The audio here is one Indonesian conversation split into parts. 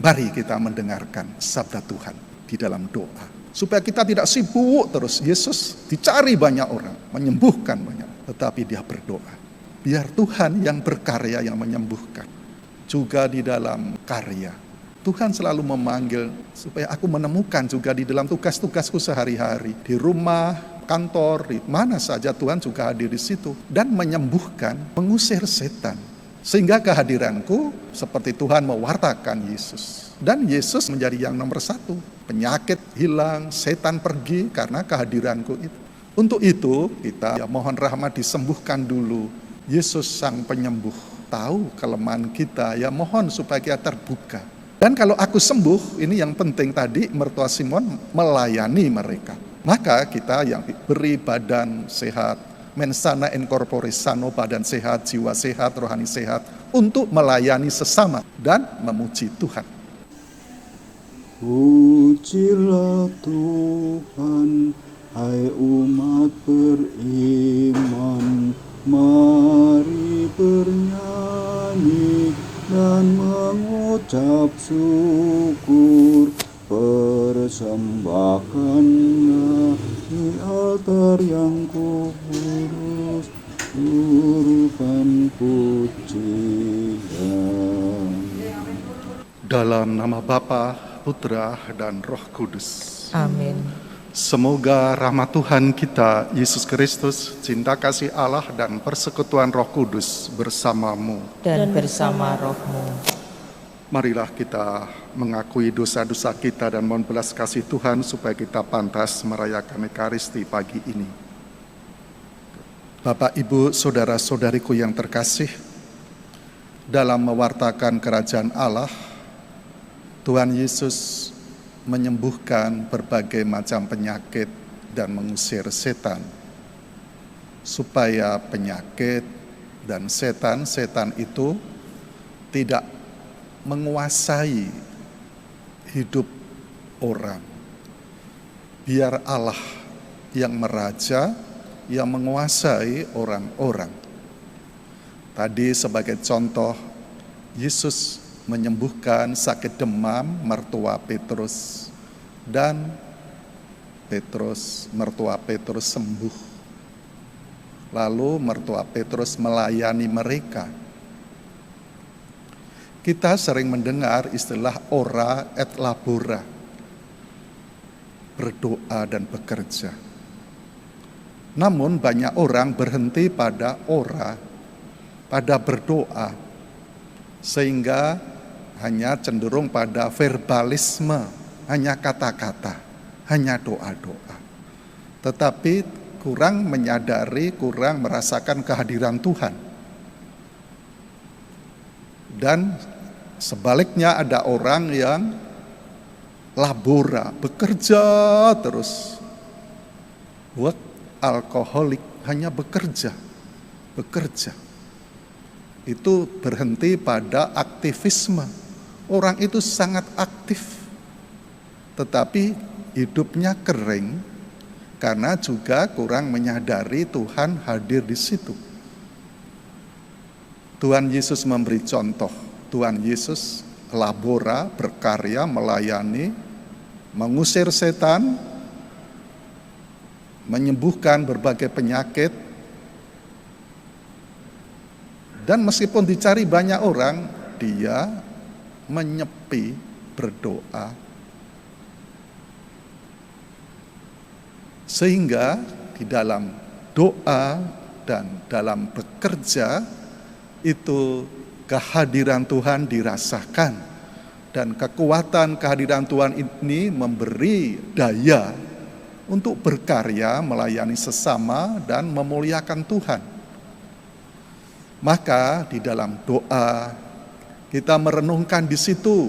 Mari kita mendengarkan sabda Tuhan di dalam doa. Supaya kita tidak sibuk terus. Yesus dicari banyak orang, menyembuhkan banyak. Tetapi dia berdoa. Biar Tuhan yang berkarya yang menyembuhkan. Juga di dalam karya. Tuhan selalu memanggil supaya aku menemukan juga di dalam tugas-tugasku sehari-hari. Di rumah, kantor, di mana saja Tuhan juga hadir di situ. Dan menyembuhkan, mengusir setan. Sehingga kehadiranku seperti Tuhan mewartakan Yesus. Dan Yesus menjadi yang nomor satu. Penyakit hilang, setan pergi karena kehadiranku itu. Untuk itu kita mohon rahmat disembuhkan dulu. Yesus sang penyembuh tahu kelemahan kita, mohon supaya kita terbuka. Dan kalau aku sembuh, ini yang penting tadi mertua Simon melayani mereka. Maka kita yang beri badan sehat, mens sana in corpore sano, badan sehat, jiwa sehat, rohani sehat, untuk melayani sesama dan memuji Tuhan. Pujilah Tuhan, hai umat beriman, mari bernyanyi dan mengucap syukur, persembahkanlah di altar yang kudus, urutan pujian. Dalam nama Bapa, Putra, dan Roh Kudus. Amin. Semoga rahmat Tuhan kita, Yesus Kristus, cinta kasih Allah, dan persekutuan Roh Kudus bersamamu. Dan bersama rohmu. Marilah kita mengakui dosa-dosa kita dan mohon belas kasih Tuhan supaya kita pantas merayakan Ekaristi pagi ini. Bapak, Ibu, saudara-saudariku yang terkasih, dalam mewartakan kerajaan Allah, Tuhan Yesus menyembuhkan berbagai macam penyakit dan mengusir setan. Supaya penyakit dan setan itu tidak menguasai hidup orang. Biar Allah yang meraja, yang menguasai orang-orang. Tadi sebagai contoh, Yesus menyembuhkan sakit demam mertua Petrus, dan mertua Petrus sembuh. Lalu mertua Petrus melayani mereka. Kita sering mendengar istilah ora et labora, berdoa dan bekerja. Namun banyak orang berhenti pada ora, pada berdoa, sehingga hanya cenderung pada verbalisme, hanya kata-kata, hanya doa-doa. Tetapi kurang menyadari, kurang merasakan kehadiran Tuhan. Dan sebaliknya ada orang yang labora, bekerja terus. Work alkoholik, hanya bekerja. Itu berhenti pada aktivisme. Orang itu sangat aktif, tetapi hidupnya kering karena juga kurang menyadari Tuhan hadir di situ. Tuhan Yesus memberi contoh. Tuhan Yesus labora, berkarya, melayani, mengusir setan, menyembuhkan berbagai penyakit. Dan meskipun dicari banyak orang, dia menyepi berdoa. Sehingga di dalam doa dan dalam bekerja itu kehadiran Tuhan dirasakan. Dan kekuatan kehadiran Tuhan ini memberi daya untuk berkarya, melayani sesama dan memuliakan Tuhan. Maka di dalam doa kita merenungkan di situ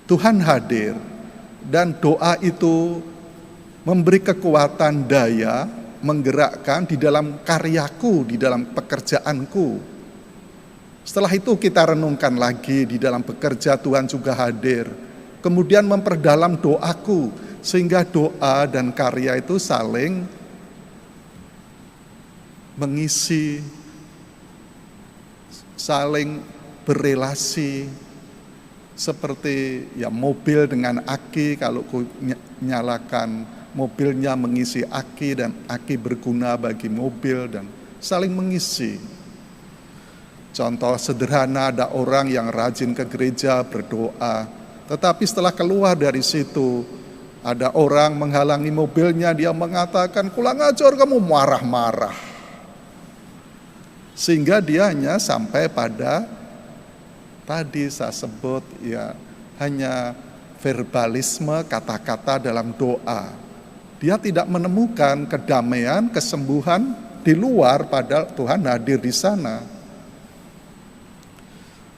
Tuhan hadir, dan doa itu memberi kekuatan daya menggerakkan di dalam karyaku, di dalam pekerjaanku. Setelah itu kita renungkan lagi di dalam bekerja Tuhan juga hadir. Kemudian memperdalam doaku sehingga doa dan karya itu saling mengisi, saling berelasi, Seperti ya mobil dengan aki, kalau ku nyalakan mobilnya mengisi aki dan aki berguna bagi mobil dan saling mengisi. Contoh sederhana, ada orang yang rajin ke gereja berdoa, tetapi setelah keluar dari situ ada orang menghalangi mobilnya, dia mengatakan, "Kurang ajar kamu, marah-marah." Sehingga dia hanya sampai pada tadi saya sebut ya hanya verbalisme, kata-kata dalam doa. Dia tidak menemukan kedamaian, kesembuhan di luar, padahal Tuhan hadir di sana.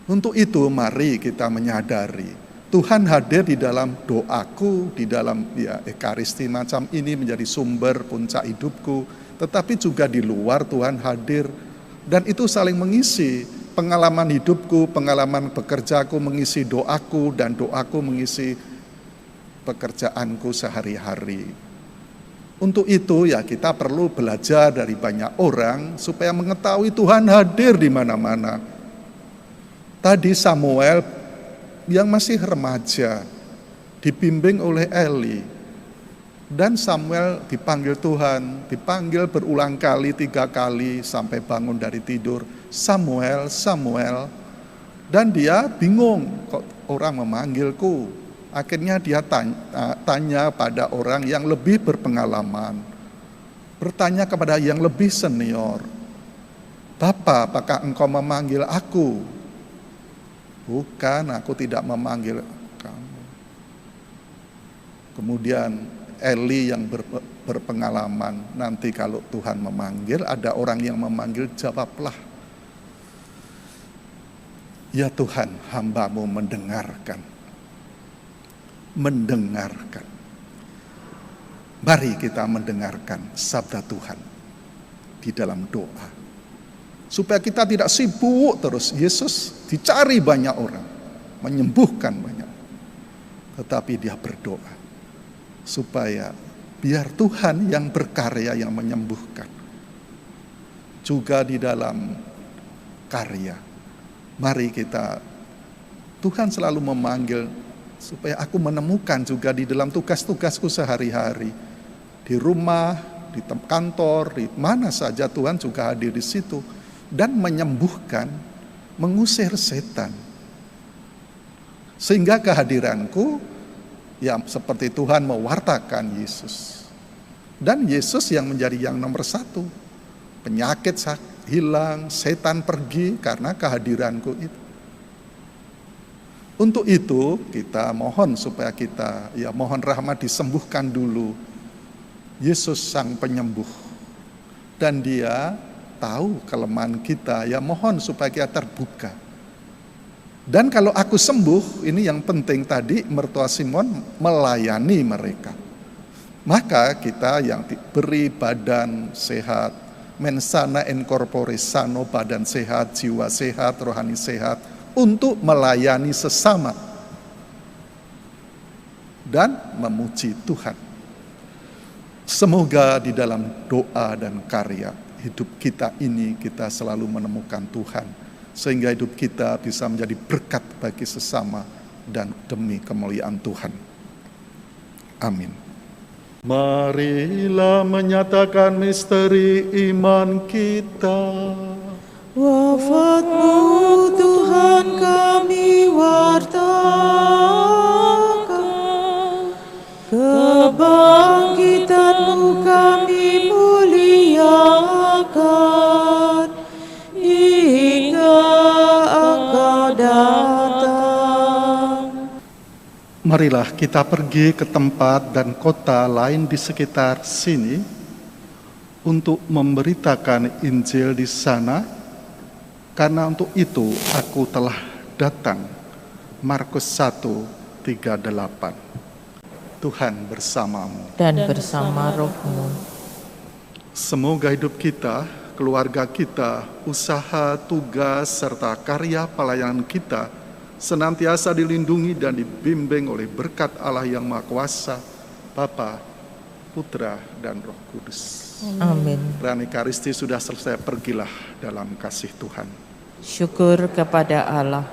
Untuk itu mari kita menyadari Tuhan hadir di dalam doaku, di dalam ya ekaristi macam ini menjadi sumber puncak hidupku, tetapi juga di luar Tuhan hadir dan itu saling mengisi. Pengalaman hidupku, pengalaman bekerjaku mengisi doaku dan doaku mengisi pekerjaanku sehari-hari. Untuk itu ya kita perlu belajar dari banyak orang supaya mengetahui Tuhan hadir di mana-mana. Tadi Samuel yang masih remaja dibimbing oleh Eli. Dan Samuel dipanggil Tuhan, dipanggil berulang kali, 3 kali sampai bangun dari tidur. Samuel, Samuel. Dan dia bingung, kok orang memanggilku. Akhirnya dia tanya pada orang yang lebih berpengalaman. Bertanya kepada yang lebih senior. "Bapak, apakah engkau memanggil aku?" "Bukan, aku tidak memanggil kamu." Kemudian Eli yang berpengalaman, "Nanti kalau Tuhan memanggil, ada orang yang memanggil, jawablah." "Ya Tuhan, hamba-Mu mendengarkan." Mendengarkan. Mari kita mendengarkan sabda Tuhan di dalam doa. Supaya kita tidak sibuk terus. Yesus dicari banyak orang, menyembuhkan banyak. Tetapi dia berdoa. Supaya biar Tuhan yang berkarya, yang menyembuhkan. Juga di dalam karya. Mari kita, Tuhan selalu memanggil supaya aku menemukan juga di dalam tugas-tugasku sehari-hari. Di rumah, di kantor, di mana saja Tuhan juga hadir di situ. Dan menyembuhkan, mengusir setan. Sehingga kehadiranku, ya seperti Tuhan mewartakan Yesus. Dan Yesus yang menjadi yang nomor 1. Penyakit hilang, setan pergi karena kehadiranku itu. Untuk itu kita mohon supaya kita mohon rahmat disembuhkan dulu. Yesus sang penyembuh. Dan dia tahu kelemahan kita, mohon supaya kita terbuka. Dan kalau aku sembuh, ini yang penting tadi mertua Simon melayani mereka. Maka kita yang diberi badan sehat, mensana in corpore sano, badan sehat, jiwa sehat, rohani sehat, untuk melayani sesama dan memuji Tuhan. Semoga di dalam doa dan karya hidup kita ini kita selalu menemukan Tuhan, sehingga hidup kita bisa menjadi berkat bagi sesama dan demi kemuliaan Tuhan. Amin. Marilah menyatakan misteri iman kita. Wafat-Mu Tuhan kami wartakan, kebangkitan-Mu kami muliakan, hingga Engkau datang. Marilah kita pergi ke tempat dan kota lain di sekitar sini untuk memberitakan Injil di sana. Karena untuk itu aku telah datang. Markus 1:38. Tuhan bersamamu. Dan bersama roh-Mu. Semoga hidup kita, keluarga kita, usaha, tugas, serta karya pelayanan kita senantiasa dilindungi dan dibimbing oleh berkat Allah yang Maha Kuasa, Bapa, Putra, dan Roh Kudus. Amin. Perayaan Ekaristi sudah selesai, pergilah dalam kasih Tuhan. Syukur kepada Allah.